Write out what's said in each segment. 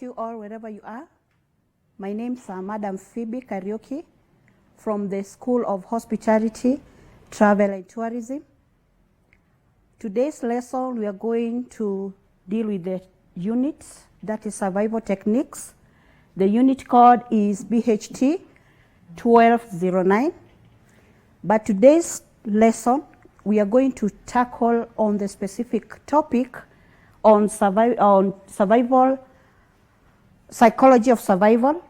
greet you all wherever you are. My name is Madam Phoebe Karaoke from the School of Hospitality, Travel and Tourism. Today's lesson, we are going to deal with the unit, that is survival techniques. The unit code is BHT1209. But today's lesson, we are going to tackle on the specific topic on survival, psychology of survival.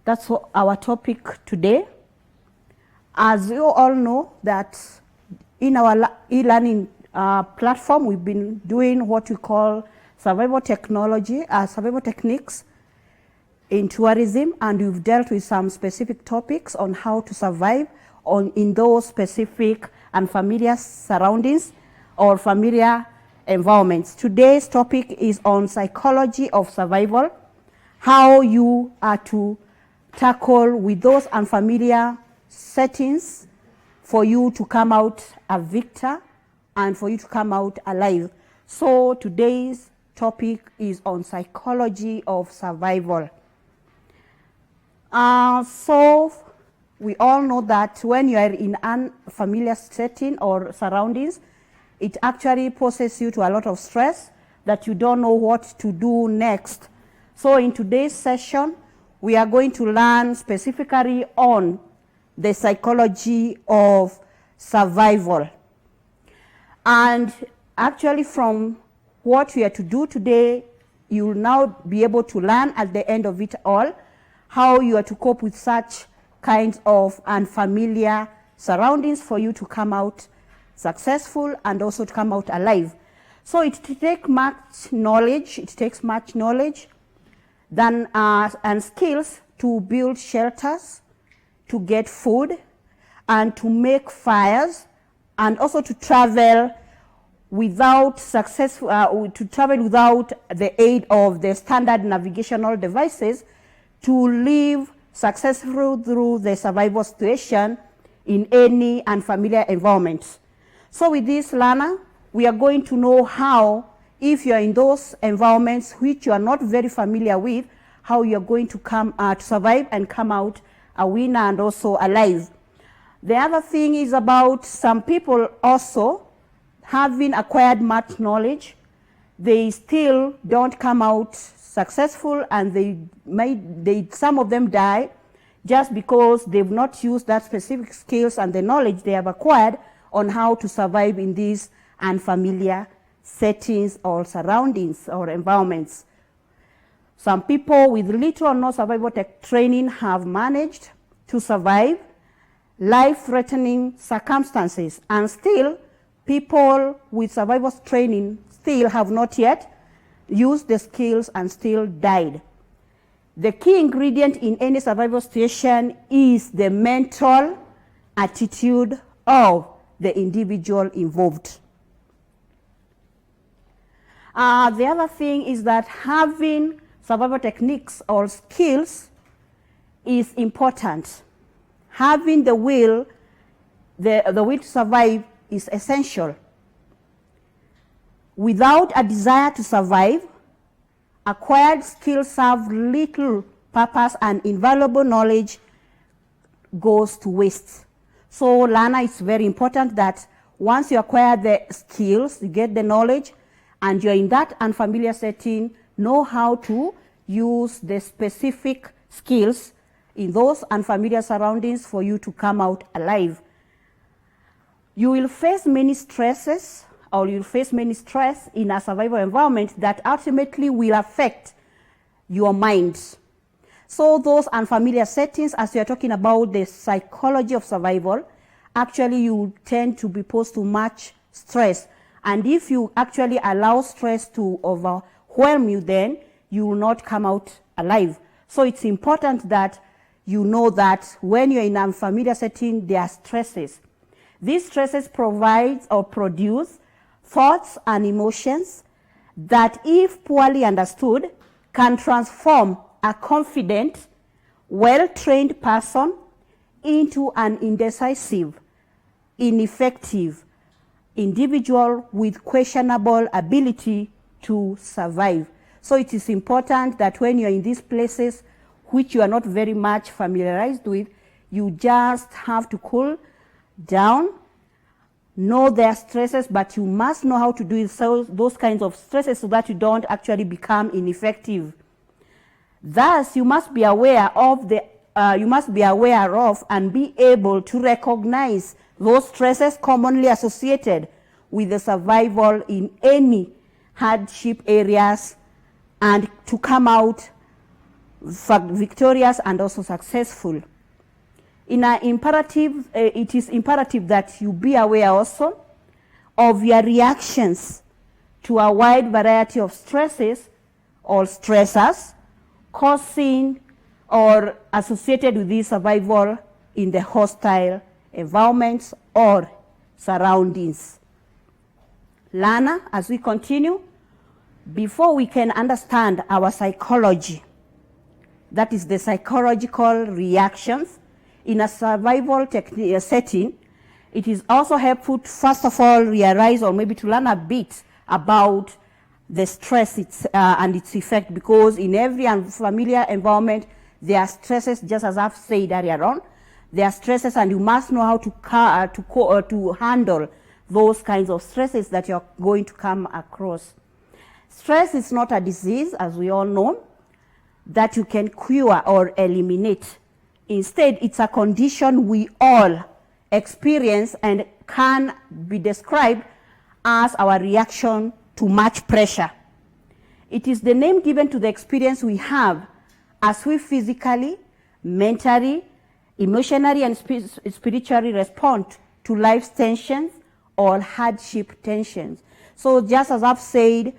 That's our topic today. As you all know that in our e-learning platform, we've been doing what we call survival techniques in tourism, and we've dealt with some specific topics on how to survive in those specific and familiar surroundings or familiar environments. Today's topic is on psychology of survival, how you are to tackle with those unfamiliar settings for you to come out a victor and for you to come out alive. So today's topic is on psychology of survival. So we all know that when you are in an unfamiliar setting or surroundings, it actually poses you to a lot of stress that you don't know what to do next. So in today's session, we are going to learn specifically on the psychology of survival. And actually from what we are to do today, you will now be able to learn at the end of it all how you are to cope with such kinds of unfamiliar surroundings for you to come out successful and also to come out alive. So it takes much knowledge. It takes much knowledge and skills to build shelters, to get food, and to make fires, and also to travel without the aid of the standard navigational devices to live successfully through the survival situation in any unfamiliar environment. So with this learner, we are going to know how, if you are in those environments which you are not very familiar with, how you are going to come to survive and come out a winner and also alive. The other thing is about some people also having acquired much knowledge, they still don't come out successful, and some of them die just because they've not used that specific skills and the knowledge they have acquired on how to survive in these unfamiliar settings or surroundings or environments. Some people with little or no survival tech training have managed to survive life-threatening circumstances, and still people with survival training still have not yet used the skills and still died. The key ingredient in any survival situation is the mental attitude of the individual involved. The other thing is that having survival techniques or skills is important. Having the will to survive is essential. Without a desire to survive, acquired skills serve little purpose and invaluable knowledge goes to waste. So learner, it's very important that once you acquire the skills, you get the knowledge, and you're in that unfamiliar setting, know how to use the specific skills in those unfamiliar surroundings for you to come out alive. You will face many stresses, or you'll face many stress in a survival environment that ultimately will affect your mind. So those unfamiliar settings, as we are talking about the psychology of survival, actually you tend to be posed to much stress. And if you actually allow stress to overwhelm you, then you will not come out alive. So it's important that you know that when you're in an unfamiliar setting, there are stresses. These stresses provide or produce thoughts and emotions that, if poorly understood, can transform a confident, well-trained person into an indecisive, ineffective individual with questionable ability to survive. So it is important that when you're in these places which you are not very much familiarized with, you just have to cool down, know their stresses, but you must know how to do those kinds of stresses so that you don't actually become ineffective. Thus, you must be aware of and be able to recognize those stresses commonly associated with the survival in any hardship areas, and to come out victorious and also successful. It is imperative that you be aware also of your reactions to a wide variety of stresses or stressors causing or associated with this survival in the hostile environments or surroundings. Learner, as we continue, before we can understand our psychology, that is the psychological reactions in a survival setting, it is also helpful to first of all realize, or maybe to learn a bit about the stress and its effect, because in every familiar environment there are stresses, just as I've said earlier on. There are stresses, and you must know how to handle those kinds of stresses that you're going to come across. Stress is not a disease, as we all know, that you can cure or eliminate. Instead, it's a condition we all experience and can be described as our reaction to much pressure. It is the name given to the experience we have as we physically, mentally, emotionally, and spiritually respond to life's tensions or hardship tensions. So just as I've said,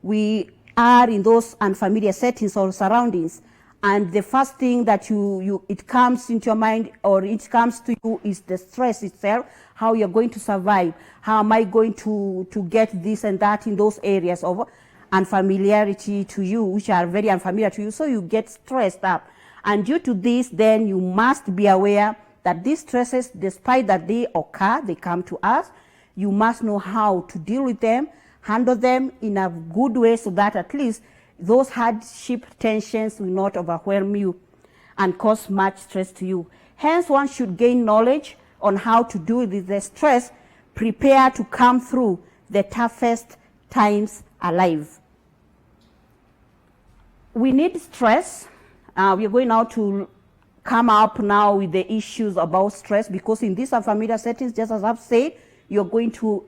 we are in those unfamiliar settings or surroundings, and the first thing that it comes into your mind, or it comes to you, is the stress itself, how you're going to survive, how am I going to get this and that in those areas of unfamiliarity to you, which are very unfamiliar to you, so you get stressed up. And due to this, then you must be aware that these stresses, despite that they occur, they come to us, you must know how to deal with them, handle them in a good way, so that at least those hardship tensions will not overwhelm you and cause much stress to you. Hence, one should gain knowledge on how to deal with the stress, prepare to come through the toughest times alive. We need stress. We are going now to come up now with the issues about stress, because in these unfamiliar settings, just as I've said, you're going to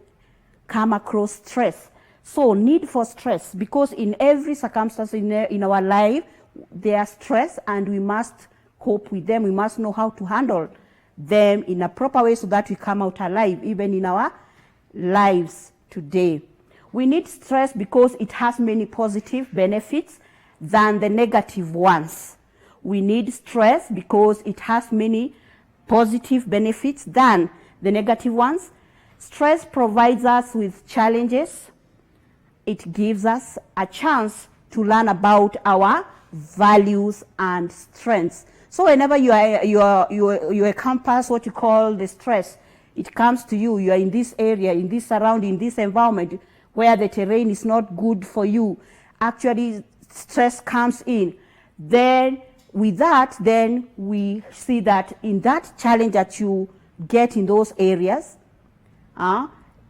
come across stress. So need for stress, because in every circumstance in our life, there are stress, and we must cope with them. We must know how to handle them in a proper way so that we come out alive, even in our lives today. We need stress because it has many positive benefits than the negative ones. We need stress because it has many positive benefits than the negative ones. Stress provides us with challenges. It gives us a chance to learn about our values and strengths. So whenever you encompass what you call the stress, it comes to you, you are in this area, in this surrounding, in this environment where the terrain is not good for you. Actually, stress comes in. Then with that, then we see that in that challenge that you get in those areas,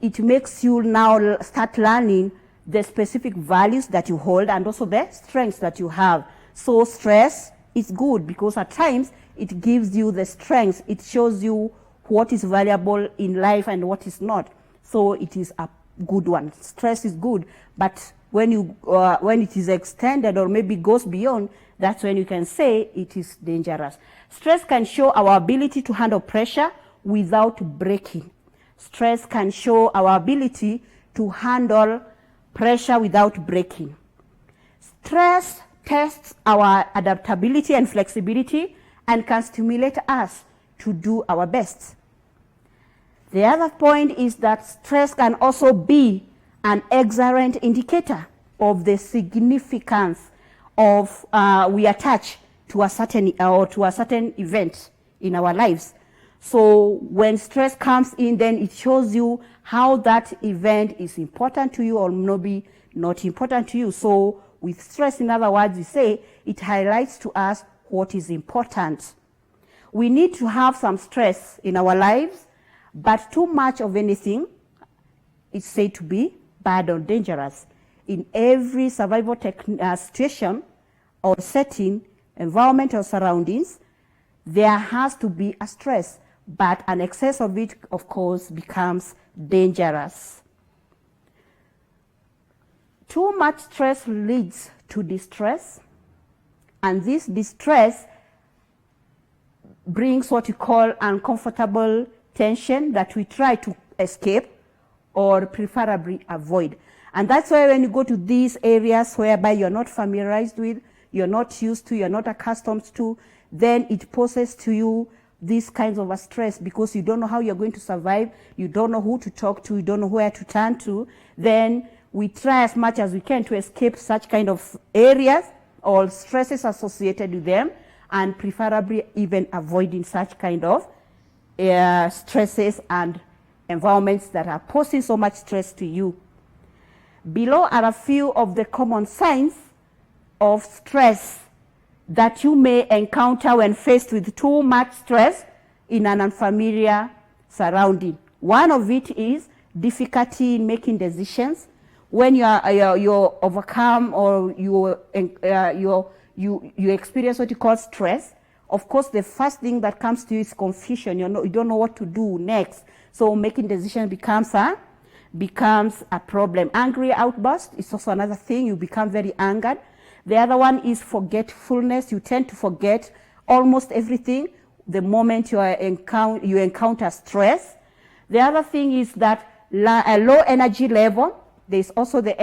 it makes you now start learning the specific values that you hold and also the strengths that you have. So stress is good because at times it gives you the strengths. It shows you what is valuable in life and what is not. So it is a good one. Stress is good, but when it is extended or maybe goes beyond, that's when you can say it is dangerous. Stress can show our ability to handle pressure without breaking. Stress can show our ability to handle pressure without breaking. Stress tests our adaptability and flexibility and can stimulate us to do our best. The other point is that stress can also be an excellent indicator of the significance of we attach to a certain event in our lives. So when stress comes in, then it shows you how that event is important to you or maybe not important to you. So with stress. In other words, we say it highlights to us what is important. We need to have some stress in our lives, but too much of anything is said to be bad or dangerous. In every survival situation or setting, environment or surroundings, there has to be a stress, but an excess of it, of course, becomes dangerous. Too much stress leads to distress, and this distress brings what we call uncomfortable tension that we try to escape or preferably avoid. And that's why when you go to these areas whereby you're not familiarized with, you're not used to, you're not accustomed to, then it poses to you these kinds of a stress because you don't know how you're going to survive, you don't know who to talk to, you don't know where to turn to. Then we try as much as we can to escape such kind of areas or stresses associated with them, and preferably even avoiding such kind of stresses and environments that are posing so much stress to you. Below are a few of the common signs of stress that you may encounter when faced with too much stress in an unfamiliar surrounding. One of it is difficulty in making decisions. When you're overcome or you experience what you call stress, of course, the first thing that comes to you is confusion. You don't know what to do next. So making decisions becomes a problem. Angry outburst is also another thing. You become very angered. The other one is forgetfulness. You tend to forget almost everything the moment you encounter stress. The other thing is that a low energy level. There's also the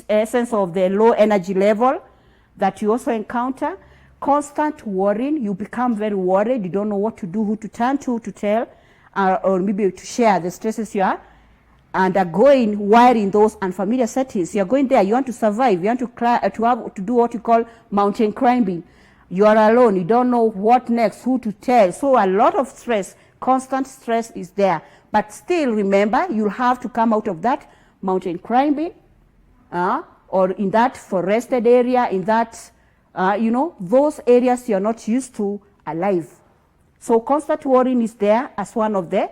essence of the low energy level that you also encounter. Constant worrying. You become very worried. You don't know what to do, who to turn to tell, or maybe to share the stresses you are undergoing while in those unfamiliar settings. You're going there, you want to survive, you want to do what you call mountain climbing. You are alone, you don't know what next, who to tell. So a lot of stress, constant stress is there. But still remember, you'll have to come out of that mountain climbing or in that forested area, in that, those areas you're not used to alive. So constant worrying is there as one of the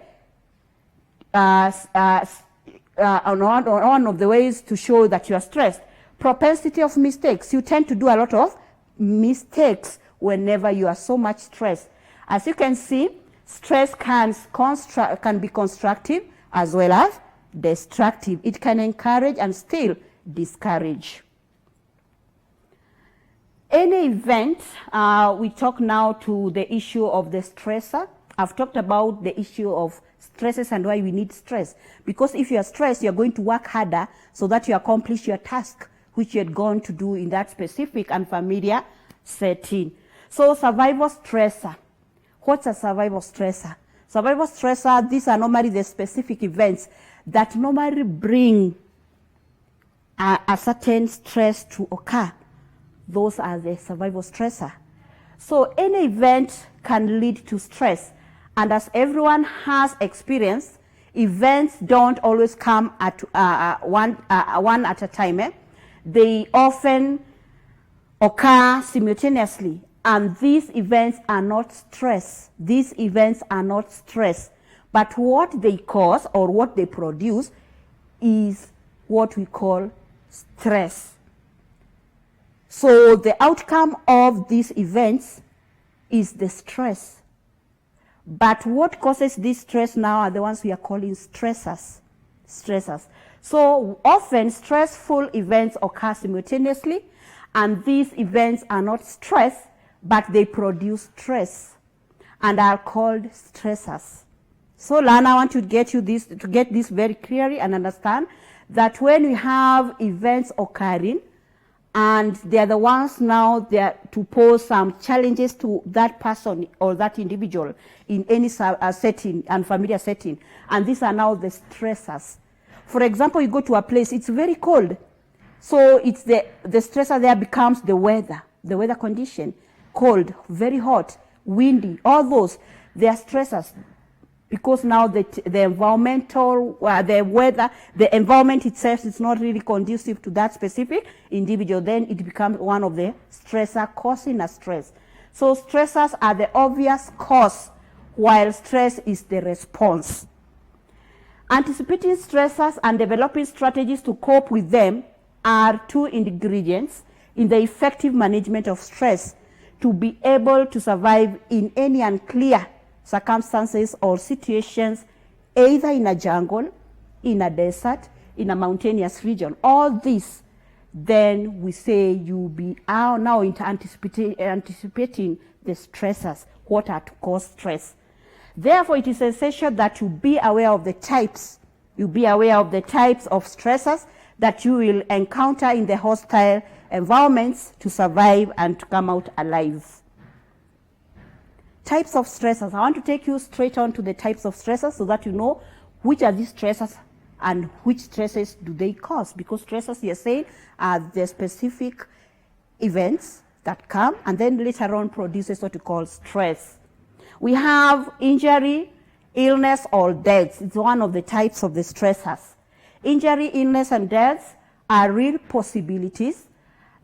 one of the ways to show that you are stressed. Propensity of mistakes. You tend to do a lot of mistakes whenever you are so much stressed. As you can see, stress can be constructive as well as destructive. It can encourage and still discourage. Any event, we talk now to the issue of the stressor. I've talked about the issue of stresses and why we need stress. Because if you are stressed, you're going to work harder so that you accomplish your task, which you had gone to do in that specific and familiar setting. So survival stressor. What's a survival stressor? Survival stressor, these are normally the specific events that normally bring a certain stress to occur. Those are the survival stressor. So any event can lead to stress. And as everyone has experienced, events don't always come at one at a time. They often occur simultaneously. And these events are not stress. These events are not stress. But what they cause or what they produce is what we call stress. So the outcome of these events is the stress. But what causes this stress now are the ones we are calling stressors. So often stressful events occur simultaneously, and these events are not stress, but they produce stress and are called stressors. So Lana, I want to get this very clearly and understand that when we have events occurring, and they are the ones now there to pose some challenges to that person or that individual in any setting, unfamiliar setting. And these are now the stressors. For example, you go to a place, it's very cold. So it's the stressor there becomes the weather condition. Cold, very hot, windy, all those, they are stressors. because now the environmental, the weather, the environment itself is not really conducive to that specific individual, then it becomes one of the stressor causing a stress. So stressors are the obvious cause, while stress is the response. Anticipating stressors and developing strategies to cope with them are two ingredients in the effective management of stress to be able to survive in any unclear circumstances or situations, either in a jungle, in a desert, in a mountainous region. All this, then we say you are now anticipating the stressors, what are to cause stress. Therefore, it is essential that you be aware of the types. You be aware of the types of stressors that you will encounter in the hostile environments to survive and to come out alive. Types of stressors. I want to take you straight on to the types of stressors so that you know which are these stressors and which stresses do they cause. Because stressors, you're saying, are the specific events that come and then later on produces what we call stress. We have injury, illness, or death. It's one of the types of the stressors. Injury, illness, and death are real possibilities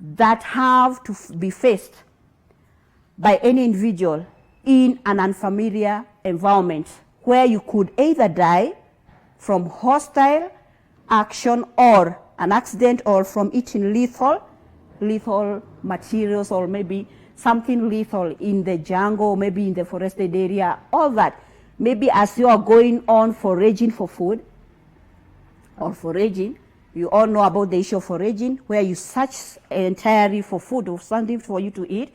that have to be faced by any individual in an unfamiliar environment where you could either die from hostile action or an accident, or from eating lethal materials, or maybe something lethal in the jungle, maybe in the forested area, all that. Maybe as you are going on foraging for food, or foraging, you all know about the issue of foraging, where you search entirely for food or something for you to eat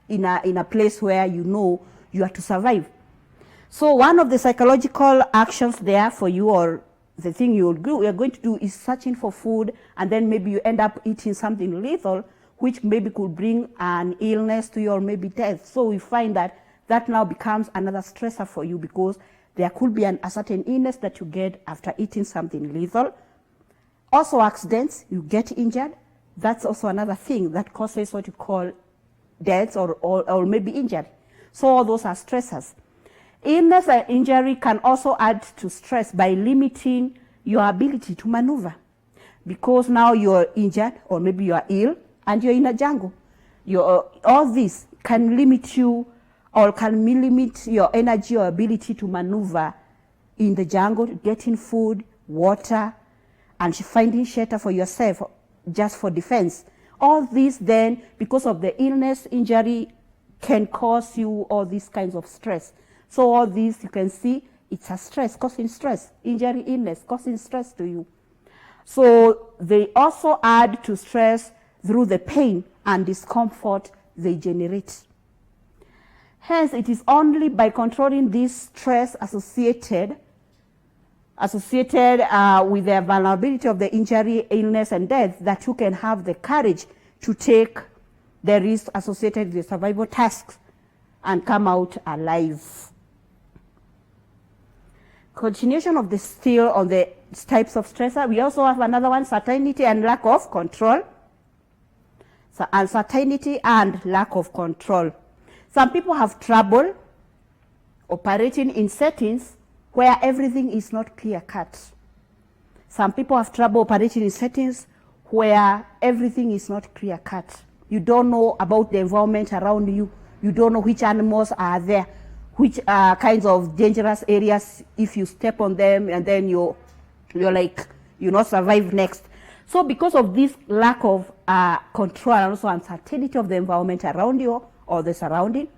in a place where you know you are to survive. So one of the psychological actions there for you, or the thing you are going to do, is searching for food, and then maybe you end up eating something lethal, which maybe could bring an illness to you or maybe death. So we find that now becomes another stressor for you, because there could be a certain illness that you get after eating something lethal. Also accidents, you get injured. That's also another thing that causes what you call death or maybe injury. So all those are stressors. Illness and injury can also add to stress by limiting your ability to maneuver, because now you're injured or maybe you are ill and you're in a jungle. All this can limit you, or can limit your energy or ability to maneuver in the jungle, getting food, water, and finding shelter for yourself just for defense. All this then, because of the illness, injury, can cause you all these kinds of stress. So all these, you can see, it's a stress, causing stress. Injury, illness, causing stress to you. So they also add to stress through the pain and discomfort they generate. Hence, it is only by controlling this stress associated with the vulnerability of the injury, illness, and death that you can have the courage to take the risk associated with the survival tasks and come out alive. Continuation of the still on the types of stressor, we also have another one, certainty and lack of control. So uncertainty and lack of control. Some people have trouble operating in settings where everything is not clear-cut. Some people have trouble operating in settings where everything is not clear-cut. You don't know about the environment around you. You don't know which animals are there, which are kinds of dangerous areas. If you step on them, and then you're like, you not survive next. So because of this lack of control and also uncertainty of the environment around you or the surrounding,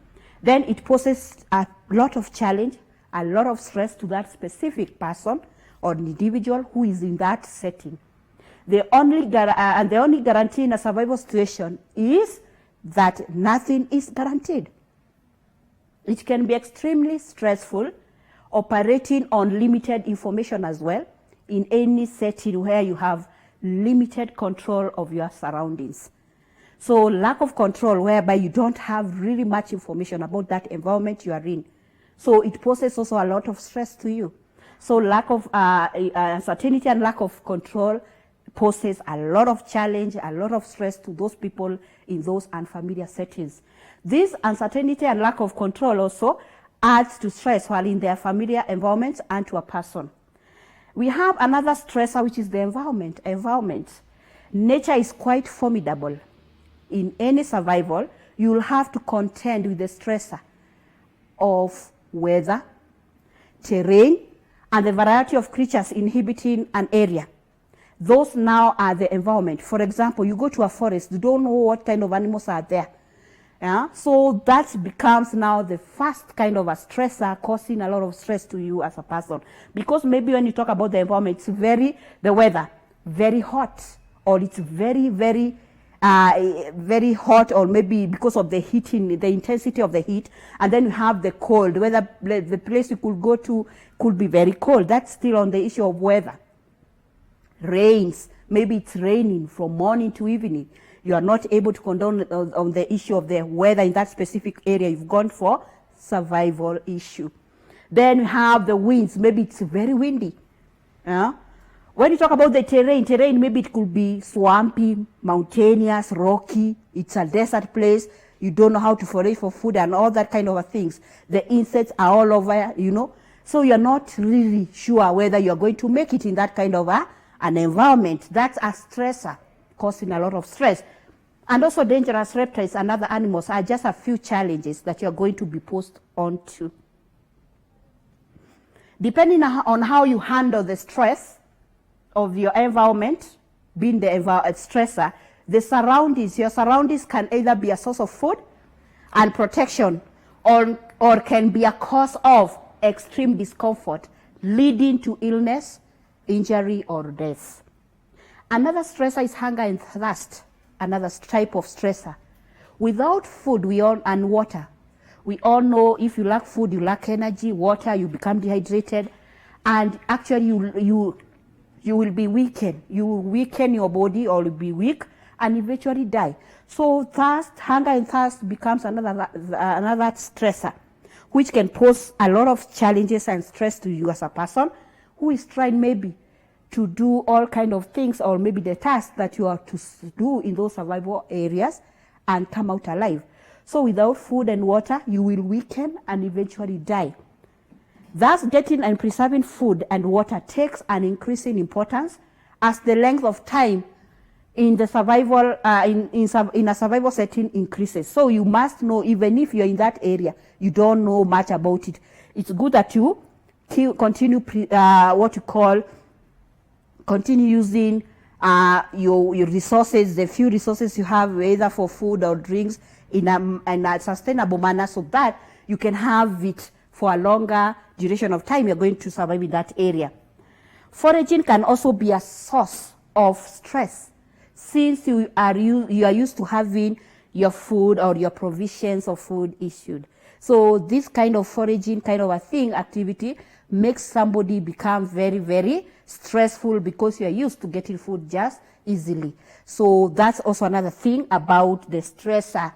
then it poses a lot of challenge, a lot of stress to that specific person or individual who is in that setting. The only guarantee in a survival situation is that nothing is guaranteed. It can be extremely stressful operating on limited information as well in any setting where you have limited control of your surroundings. So lack of control, whereby you don't have really much information about that environment you are in. So it poses also a lot of stress to you. So lack of uncertainty and lack of control poses a lot of challenge, a lot of stress to those people in those unfamiliar settings. This uncertainty and lack of control also adds to stress while in their familiar environment and to a person. We have another stressor, which is the environment. Nature is quite formidable. In any survival, you will have to contend with the stressor of weather, terrain, and the variety of creatures inhabiting an area. Those now are the environment. For example, you go to a forest, you don't know what kind of animals are there. Yeah? So that becomes now the first kind of a stressor, causing a lot of stress to you as a person. Because maybe when you talk about the environment, it's the weather, very hot, or it's very, very hot, or maybe because of the heating, the intensity of the heat. And then you have the cold, whether the place you could go to could be very cold. That's still on the issue of weather. Rains, maybe it's raining from morning to evening. You are not able to condone on the issue of the weather in that specific area. You've gone for survival issue. Then you have the winds. Maybe it's very windy. When you talk about the terrain, maybe it could be swampy, mountainous, rocky. It's a desert place. You don't know how to forage for food and all that kind of things. The insects are all over, So you're not really sure whether you're going to make it in that kind of an environment. That's a stressor, causing a lot of stress. And also dangerous reptiles and other animals are just a few challenges that you're going to be posed on to. Depending on how you handle the stress of your environment, being the stressor, your surroundings can either be a source of food and protection, or can be a cause of extreme discomfort, leading to illness, injury, or death. Another stressor is hunger and thirst, another type of stressor. Without food and water, we all know if you lack food, you lack energy, water, you become dehydrated, and actually you will be weakened. You will weaken your body, or you'll be weak and eventually die. So hunger and thirst becomes another stressor, which can pose a lot of challenges and stress to you as a person who is trying maybe to do all kind of things, or maybe the tasks that you are to do in those survival areas and come out alive. So without food and water, you will weaken and eventually die. Thus, getting and preserving food and water takes an increasing importance as the length of time in the survival in a survival setting increases. So you must know, even if you're in that area, you don't know much about it. It's good that you continue using your resources, the few resources you have, either for food or drinks, in a sustainable manner, so that you can have it for a longer duration of time you're going to survive in that area. Foraging can also be a source of stress, since you are used to having your food or your provisions of food issued. So this kind of foraging kind of activity makes somebody become very, very stressful, because you are used to getting food just easily. So that's also another thing about the stressor.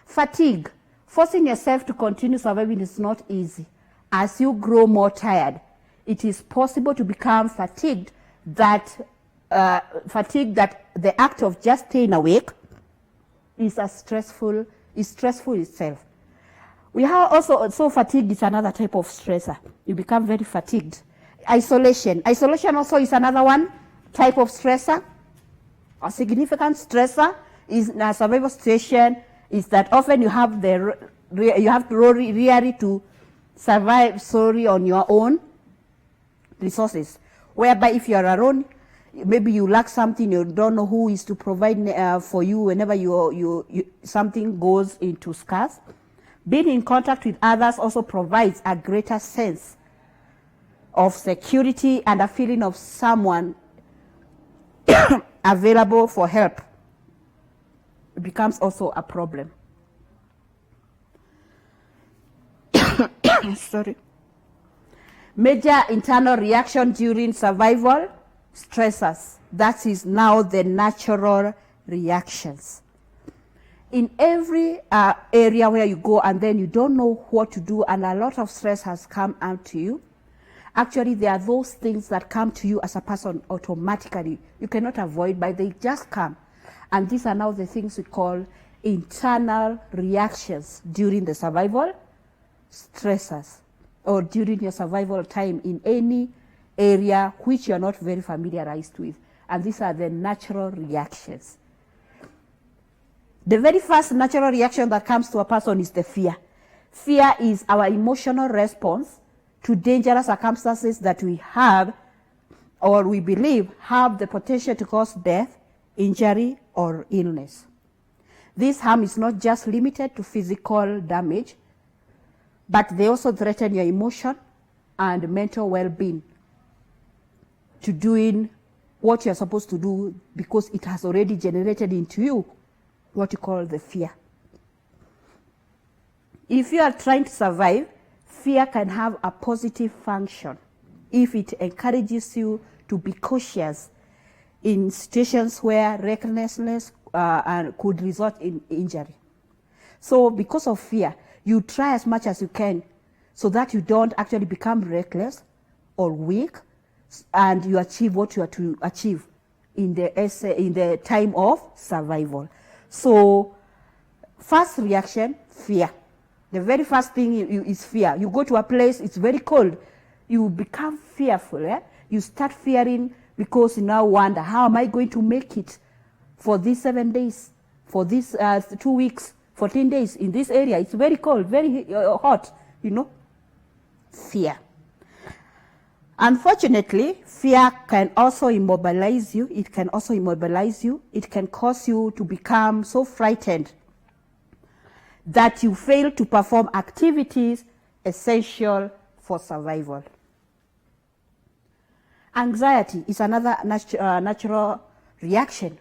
Fatigue. Forcing yourself to continue surviving is not easy. As you grow more tired, it is possible to become fatigued that the act of just staying awake is stressful itself. We have also fatigue is another type of stressor. You become very fatigued. Isolation also is another one type of stressor. A significant stressor is in a survival situation is that often you have to really to survive on your own resources, whereby if you are alone, maybe you lack something, you don't know who is to provide for you whenever something goes into scarce. Being in contact with others also provides a greater sense of security and a feeling of someone available for help. It becomes also a problem. Sorry. Major internal reaction during survival stressors. That is now the natural reactions. In every area where you go and then you don't know what to do and a lot of stress has come out to you, actually there are those things that come to you as a person automatically. You cannot avoid, but they just come. And these are now the things we call internal reactions during the survival stressors or during your survival time in any area which you're not very familiarized with. And these are the natural reactions. The very first natural reaction that comes to a person is the fear. Fear is our emotional response to dangerous circumstances that we have or we believe have the potential to cause death, injury, or illness. This harm is not just limited to physical damage, but they also threaten your emotion and mental well-being to doing what you're supposed to do because it has already generated into you what you call the fear. If you are trying to survive, fear can have a positive function if it encourages you to be cautious in situations where recklessness could result in injury. So because of fear, you try as much as you can so that you don't actually become reckless or weak and you achieve what you are to achieve in the time of survival. So first reaction, fear. The very first thing is fear. You go to a place, it's very cold. You become fearful. You start fearing because you now wonder, how am I going to make it for these 7 days, for these 2 weeks, 14 days in this area? It's very cold, very hot, Fear. Unfortunately, fear can also immobilize you. It can also immobilize you. It can cause you to become so frightened that you fail to perform activities essential for survival. Anxiety is another natural reaction.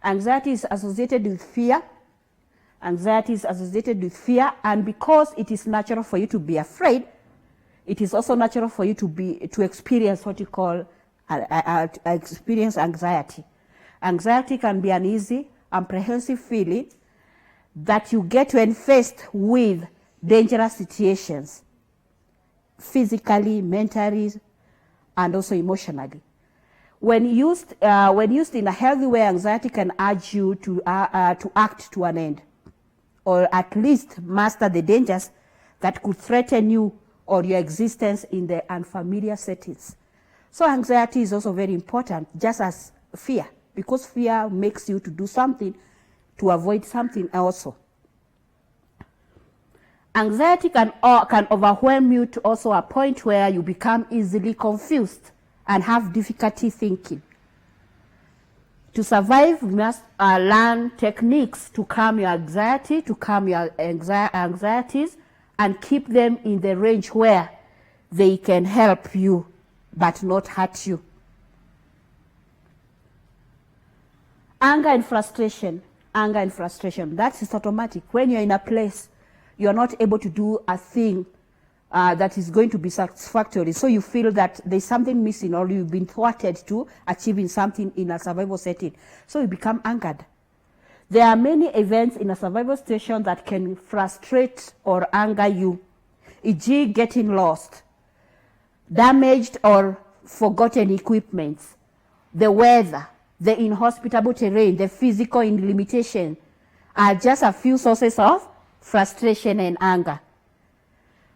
Anxiety is associated with fear. Anxiety is associated with fear, and because it is natural for you to be afraid, it is also natural for you to experience what you call experience anxiety. Anxiety can be an easy, apprehensive feeling that you get when faced with dangerous situations, physically, mentally, and also emotionally. When used in a healthy way, anxiety can urge you to act to an end, or at least master the dangers that could threaten you or your existence in the unfamiliar settings. So anxiety is also very important, just as fear, because fear makes you to do something to avoid something also. Anxiety can overwhelm you to also a point where you become easily confused and have difficulty thinking. To survive, you must learn techniques to calm your anxiety, to calm your anxieties, and keep them in the range where they can help you but not hurt you. Anger and frustration. Anger and frustration. That is automatic. When you're in a place, you're not able to do a thing that is going to be satisfactory. So you feel that there's something missing, or you've been thwarted to achieving something in a survival setting. So you become angered. There are many events in a survival situation that can frustrate or anger you, e.g. getting lost, damaged or forgotten equipment, the weather, the inhospitable terrain, the physical limitation are just a few sources of frustration and anger.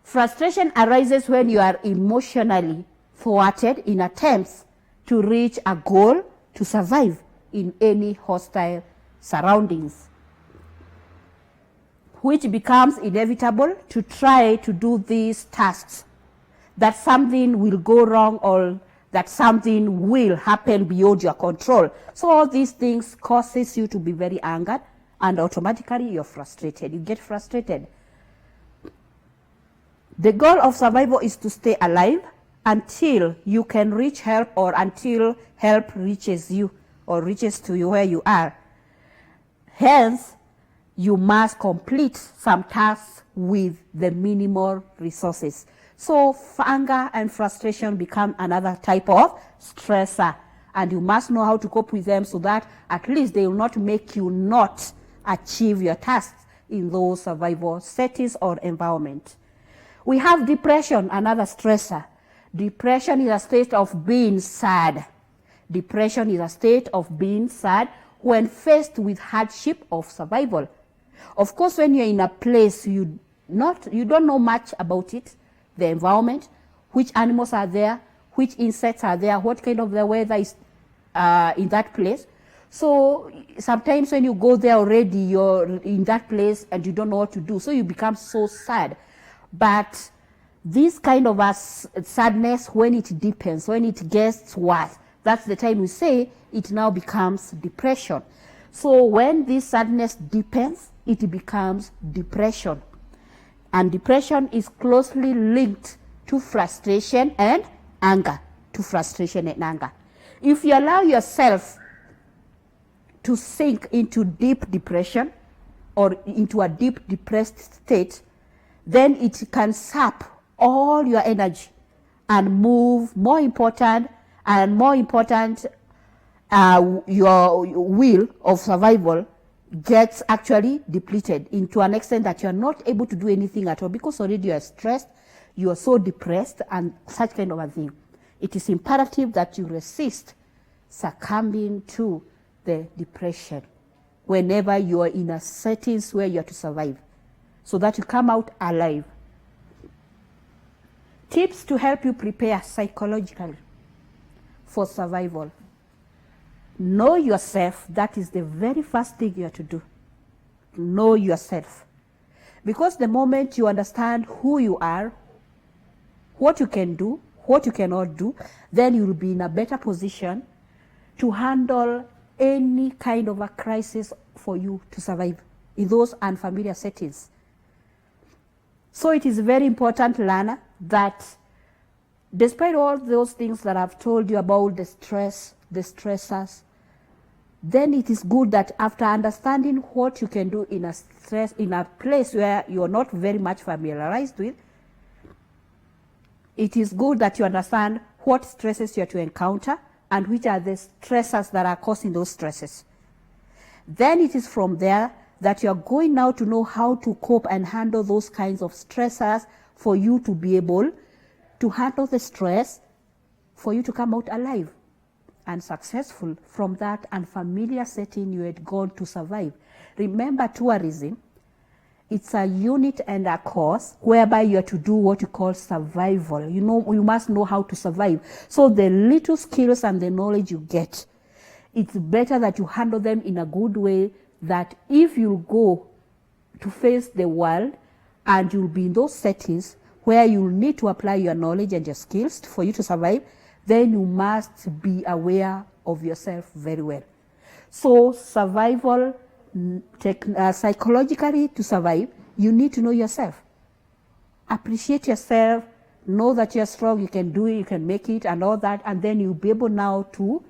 Frustration arises when you are emotionally thwarted in attempts to reach a goal to survive in any hostile surroundings, which becomes inevitable to try to do these tasks, that something will go wrong or that something will happen beyond your control. So all these things causes you to be very angered, and automatically you're frustrated. You get frustrated. The goal of survival is to stay alive until you can reach help, or until help reaches you or reaches to you where you are. Hence, you must complete some tasks with the minimal resources. So anger and frustration become another type of stressor, and you must know how to cope with them so that at least they will not make you not achieve your tasks in those survival settings or environment. We have depression, another stressor. Depression is a state of being sad. Depression is a state of being sad when faced with hardship of survival. Of course, when you're in a place you you don't know much about it, the environment, which animals are there, which insects are there, what kind of the weather is in that place. So sometimes when you go there already, you're in that place and you don't know what to do. So you become so sad. But this kind of a sadness, when it deepens, when it gets worse, that's the time we say it now becomes depression. So when this sadness deepens, it becomes depression. And depression is closely linked to frustration and anger. To frustration and anger. If you allow yourself to sink into deep depression or into a deep depressed state, then it can sap all your energy and move more important, your will of survival gets actually depleted into an extent that you are not able to do anything at all because already you are stressed, you are so depressed and such kind of a thing. It is imperative that you resist succumbing to the depression whenever you are in a settings where you are to survive, so that you come out alive. Tips to help you prepare psychologically for survival. Know yourself. That is the very first thing you have to do. Know yourself. Because the moment you understand who you are, what you can do, what you cannot do, then you will be in a better position to handle any kind of a crisis for you to survive in those unfamiliar settings. So it is very important, Lana, that despite all those things that I've told you about the stress, the stressors, then it is good that after understanding what you can do in a place where you're not very much familiarized with, it is good that you understand what stresses you are to encounter and which are the stressors that are causing those stresses. Then it is from there that you are going now to know how to cope and handle those kinds of stressors for you to be able to handle the stress, for you to come out alive and successful from that unfamiliar setting you had gone to survive. Remember, tourism, it's a unit and a course whereby you are to do what you call survival. You know, you must know how to survive. So the little skills and the knowledge you get, it's better that you handle them in a good way, that if you go to face the world and you'll be in those settings where you'll need to apply your knowledge and your skills for you to survive, then you must be aware of yourself very well. So survival, psychologically to survive, you need to know yourself. Appreciate yourself, know that you're strong, you can do it, you can make it and all that, and then you'll be able now to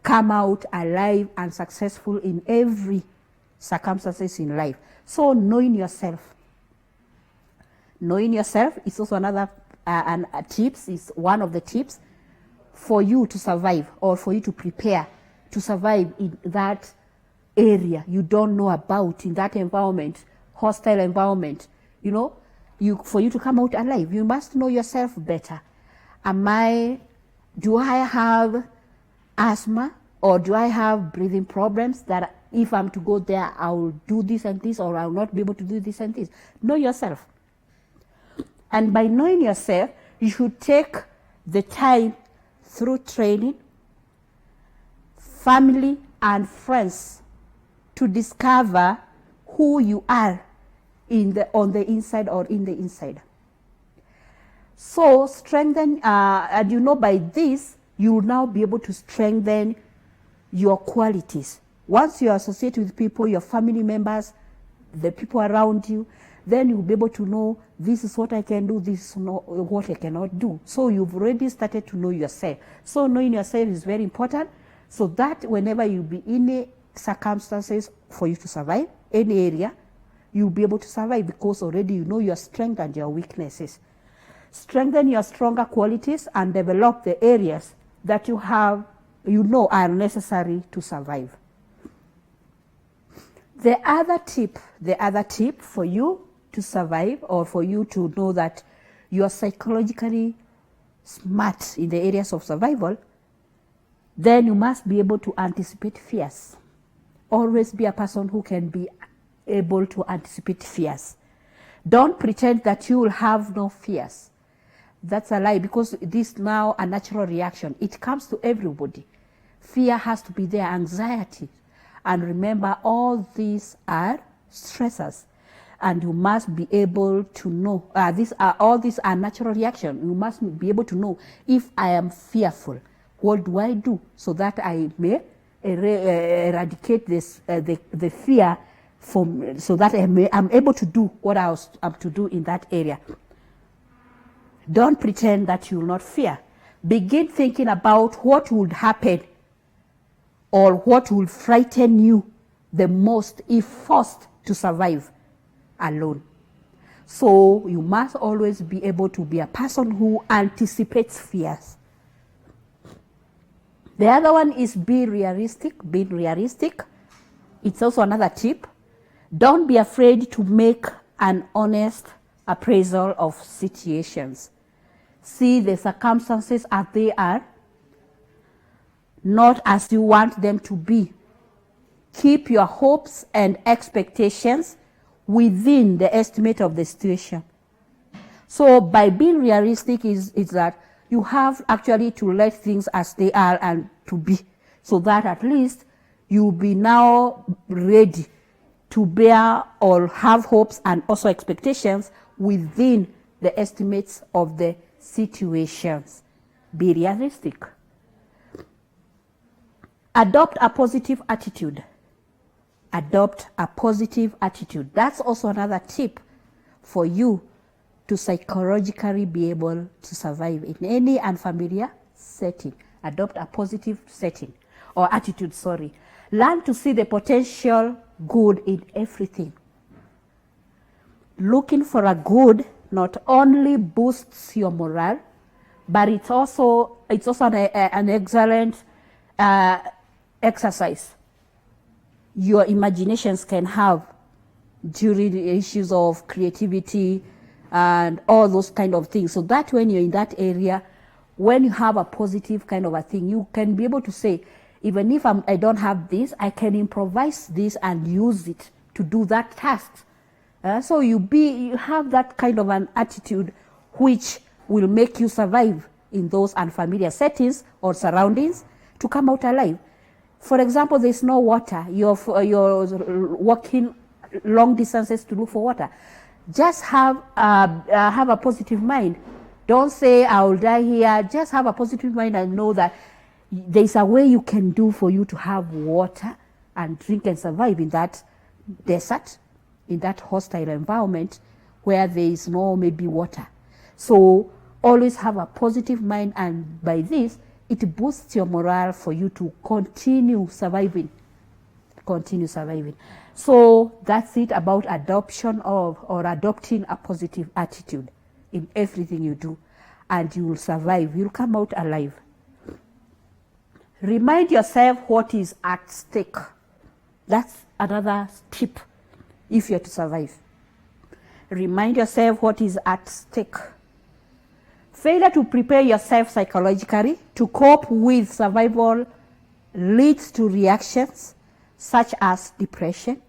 come out alive and successful in every circumstances in life. So knowing yourself. Knowing yourself is also another tips, is one of the tips for you to survive or for you to prepare to survive in that area you don't know about, in that environment, hostile environment. You know, for you to come out alive, you must know yourself better. Do I have asthma, or do I have breathing problems that if I'm to go there, I will do this and this, or I will not be able to do this and this? Know yourself. And by knowing yourself, you should take the time through training, family, and friends to discover who you are on the inside or in the inside. So strengthen, and you know, by this, you will now be able to strengthen your qualities. Once you associate with people, your family members, the people around you, then you'll be able to know, this is what I can do, this is what I cannot do. So you've already started to know yourself. So knowing yourself is very important, so that whenever you be in circumstances for you to survive, any area, you'll be able to survive because already you know your strengths and your weaknesses. Strengthen your stronger qualities and develop the areas that you know are necessary to survive. The other tip for you to survive, or for you to know that you are psychologically smart in the areas of survival, then you must be able to anticipate fears. Always be a person who can be able to anticipate fears. Don't pretend that you will have no fears. That's a lie, because this now a natural reaction. It comes to everybody. Fear has to be there, anxiety. And remember, all these are stressors. And you must be able to know, all these are natural reactions. You must be able to know, if I am fearful, what do I do so that I may eradicate this, the fear from, so that I'm able to do what I was to do in that area. Don't pretend that you will not fear. Begin thinking about what would happen or what will frighten you the most if forced to survive alone. So you must always be able to be a person who anticipates fears. The other one is be realistic, being realistic. It's also another tip. Don't be afraid to make an honest appraisal of situations. See the circumstances as they are, not as you want them to be. Keep your hopes and expectations within the estimate of the situation. So by being realistic is that you have actually to let things as they are and to be, so that at least you'll be now ready to bear or have hopes and also expectations within the estimates of the situations. Be realistic. Adopt a positive attitude. Adopt a positive attitude. That's also another tip for you to psychologically be able to survive in any unfamiliar setting. Adopt a positive setting or attitude, sorry. Learn to see the potential good in everything. Looking for a good not only boosts your morale, but it's also an excellent exercise your imaginations can have during the issues of creativity and all those kind of things. So that when you're in that area, when you have a positive kind of a thing, you can be able to say, even if I don't have this, I can improvise this and use it to do that task. So you have that kind of an attitude which will make you survive in those unfamiliar settings or surroundings to come out alive. For example, there's no water. You're walking long distances to look for water. Just have a positive mind. Don't say, I will die here. Just have a positive mind and know that there's a way you can do for you to have water and drink and survive in that desert, in that hostile environment where there is no maybe water. So always have a positive mind, and by this, it boosts your morale for you to continue surviving. Continue surviving. So that's it about adopting a positive attitude in everything you do, and you will survive. You'll come out alive. Remind yourself what is at stake. That's another tip if you're to survive. Remind yourself what is at stake. Failure to prepare yourself psychologically to cope with survival leads to reactions such as depression,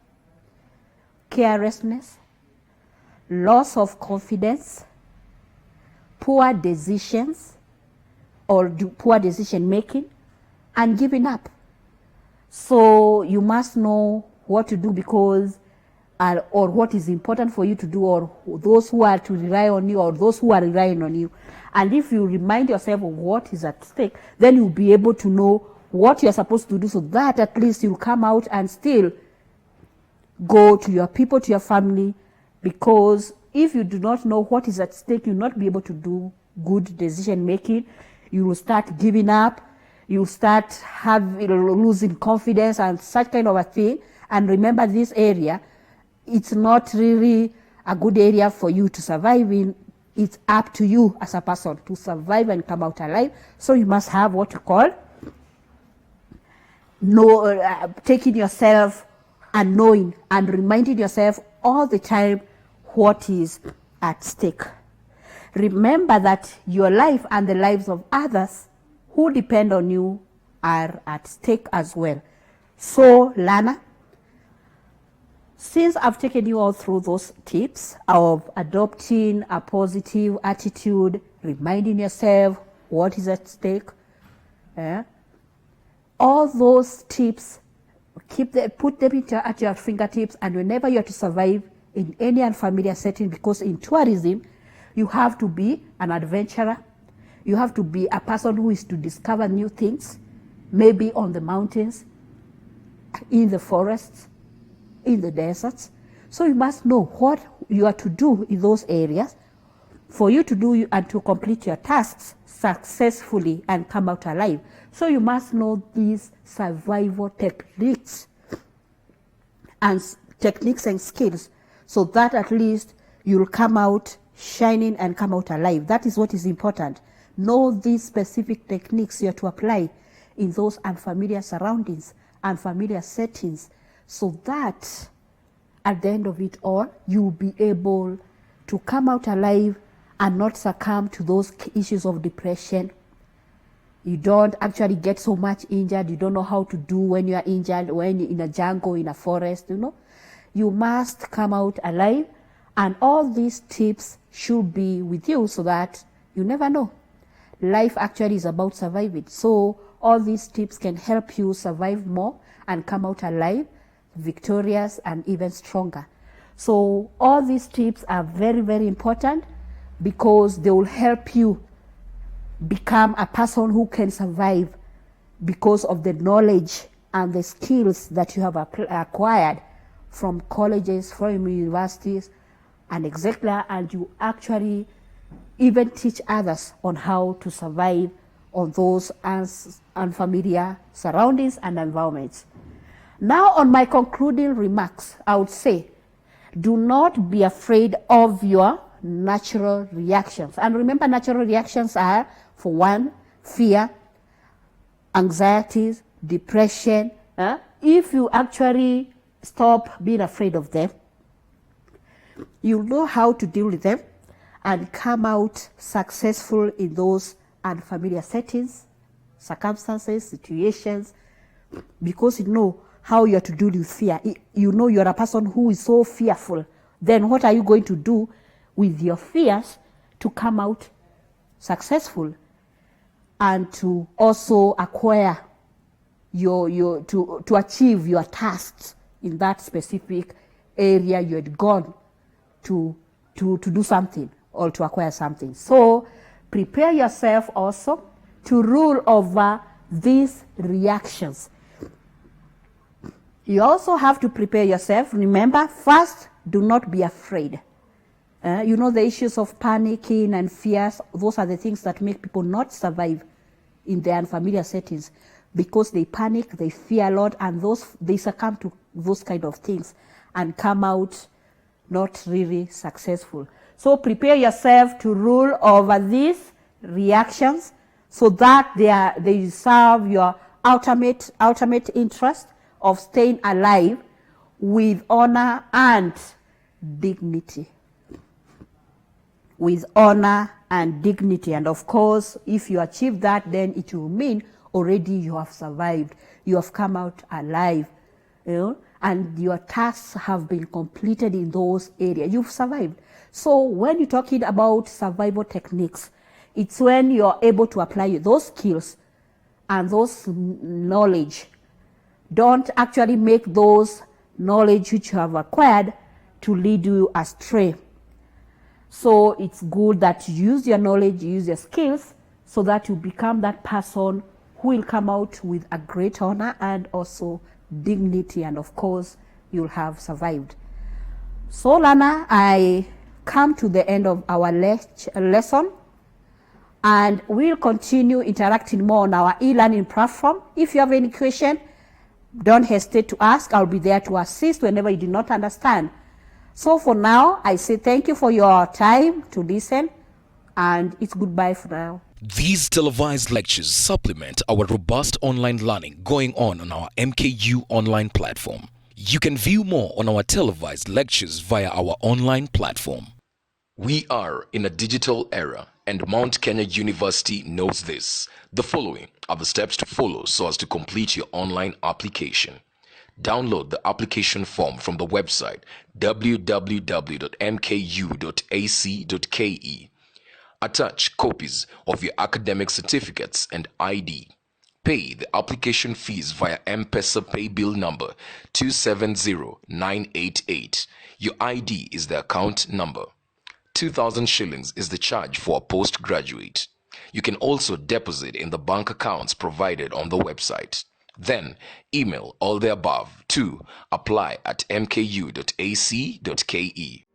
carelessness, loss of confidence, poor decisions or poor decision making, and giving up. So you must know what to do, because or what is important for you to do, or those who are to rely on you, or those who are relying on you. And if you remind yourself of what is at stake, then you'll be able to know what you're supposed to do, so that at least you'll come out and still go to your people, to your family. Because if you do not know what is at stake, you'll not be able to do good decision making. You will start giving up. You start losing confidence and such kind of a thing. And remember, this area, it's not really a good area for you to survive in. It's up to you as a person to survive and come out alive. So you must have what you call taking yourself and knowing and reminding yourself all the time what is at stake. Remember that your life and the lives of others who depend on you are at stake as well. So, Lana, Since I've taken you all through those tips of adopting a positive attitude, reminding yourself what is at stake, all those tips, put them at your fingertips, and whenever you have to survive in any unfamiliar setting, because in tourism, you have to be an adventurer. You have to be a person who is to discover new things, maybe on the mountains, in the forests, in the deserts. So you must know what you are to do in those areas for you to do and to complete your tasks successfully and come out alive. So you must know these survival techniques and skills, so that at least you'll come out shining and come out alive. That is what is important. Know these specific techniques you have to apply in those unfamiliar surroundings, unfamiliar settings, so that at the end of it all, you'll be able to come out alive and not succumb to those issues of depression. You don't actually get so much injured. You don't know how to do when you are injured, when you're in a jungle, in a forest, You must come out alive, and all these tips should be with you so that you never know. Life actually is about surviving. So all these tips can help you survive more and come out alive, victorious, and even stronger. So all these tips are very, very important because they will help you become a person who can survive because of the knowledge and the skills that you have acquired from colleges, from universities, and etc. And you actually even teach others on how to survive on those unfamiliar surroundings and environments. Now, on my concluding remarks, I would say, do not be afraid of your natural reactions. And remember, natural reactions are, for one, fear, anxieties, depression. If you actually stop being afraid of them, you know how to deal with them and come out successful in those unfamiliar settings, circumstances, situations, because you know how you are to deal with fear. You know you're a person who is so fearful. Then what are you going to do with your fears to come out successful and to also acquire to achieve your tasks in that specific area you had gone to do something or to acquire something. So prepare yourself also to rule over these reactions. You also have to prepare yourself. Remember, first, do not be afraid. The issues of panicking and fears, those are the things that make people not survive in the unfamiliar settings, because they panic, they fear a lot, and they succumb to those kind of things and come out not really successful. So prepare yourself to rule over these reactions so that they serve your ultimate interest of staying alive with honor and dignity. With honor and dignity. And of course, if you achieve that, then it will mean already you have survived. You have come out alive. And your tasks have been completed in those areas. You've survived. So when you're talking about survival techniques, it's when you're able to apply those skills and those knowledge. Don't actually make those knowledge which you have acquired to lead you astray. So it's good that you use your knowledge, you use your skills, so that you become that person who will come out with a great honor and also dignity, and of course, you'll have survived. So, Lana, I come to the end of our lesson, and we'll continue interacting more on our e-learning platform. If you have any question, don't hesitate to ask. I'll be there to assist whenever you do not understand. So for now, I say thank you for your time to listen, and it's goodbye for now. These televised lectures supplement our robust online learning going on our MKU online platform. You can view more on our televised lectures via our online platform. We are in a digital era, and Mount Kenya University knows this. The following are the steps to follow so as to complete your online application. Download the application form from the website www.mku.ac.ke. Attach copies of your academic certificates and ID. Pay the application fees via M-Pesa pay bill number 270988. Your ID is the account number. 2,000 shillings is the charge for a postgraduate. You can also deposit in the bank accounts provided on the website. Then email all the above to apply@mku.ac.ke.